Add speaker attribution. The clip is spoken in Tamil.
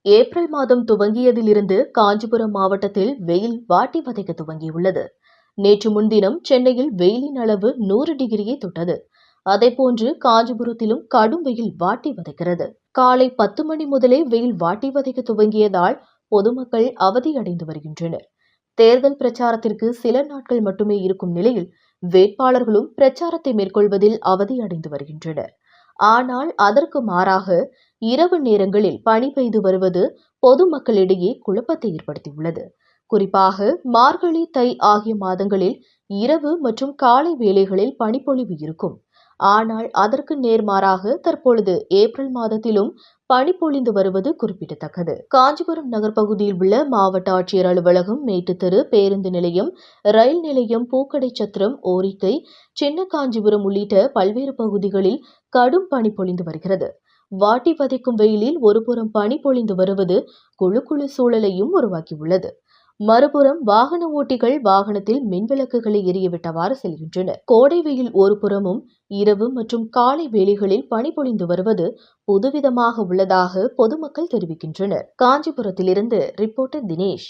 Speaker 1: ஏப்ரல் மாதம் துவங்கியதிலிருந்து காஞ்சிபுரம் மாவட்டத்தில் வெயில் வாட்டி வதைக்க துவங்கியுள்ளது. நேற்று முன்தினம் சென்னையில் வெயிலின் அளவு 100 டிகிரியை தொட்டது. அதேபோன்று காஞ்சிபுரத்திலும் கடும் வெயில் வாட்டி வதைக்கிறது. காலை 10 மணி முதலே வெயில் வாட்டி வதைக்க துவங்கியதால் பொதுமக்கள் அவதியடைந்து வருகின்றனர். தேர்தல் பிரச்சாரத்திற்கு சில நாட்கள் மட்டுமே இருக்கும் நிலையில் வேட்பாளர்களும் பிரச்சாரத்தை மேற்கொள்வதில் அவதியடைந்து வருகின்றனர். ஆனால் அதற்கு மாறாக இரவு நேரங்களில் பனி பெய்து வருவது பொதுமக்களிடையே குழப்பத்தை ஏற்படுத்தியுள்ளது. குறிப்பாக மார்கழி, தை ஆகிய மாதங்களில் இரவு மற்றும் காலை வேளைகளில் பனிப்பொழிவு இருக்கும். ஆனால் அதற்கு நேர்மாறாக தற்பொழுது ஏப்ரல் மாதத்திலும் பனி பொழிந்து வருவது குறிப்பிடத்தக்கது. காஞ்சிபுரம் நகர் பகுதியில் உள்ள மாவட்ட ஆட்சியர் அலுவலகம், மேட்டுத்தெரு, பேருந்து நிலையம், ரயில் நிலையம், பூக்கடை சத்திரம், ஓரிக்கை, சின்ன காஞ்சிபுரம் உள்ளிட்ட பல்வேறு பகுதிகளில் கடும் பனி பொழிந்து வருகிறது. வாட்டி வதைக்கும் வெயிலில் ஒருபுறம் பனி பொழிந்து வருவது குழு சூழலையும் உருவாக்கியுள்ளது. மறுபுறம் வாகன ஓட்டிகள் வாகனத்தில் மின்விளக்குகளை எரியவிட்டவாறு செல்கின்றனர். கோடை வெயில் ஒரு புறமும் இரவு மற்றும் காலை வேளைகளில் பனி பொழிந்து வருவது புதுவிதமாக உள்ளதாக பொதுமக்கள் தெரிவிக்கின்றனர். காஞ்சிபுரத்திலிருந்து ரிப்போர்ட்டர் தினேஷ்.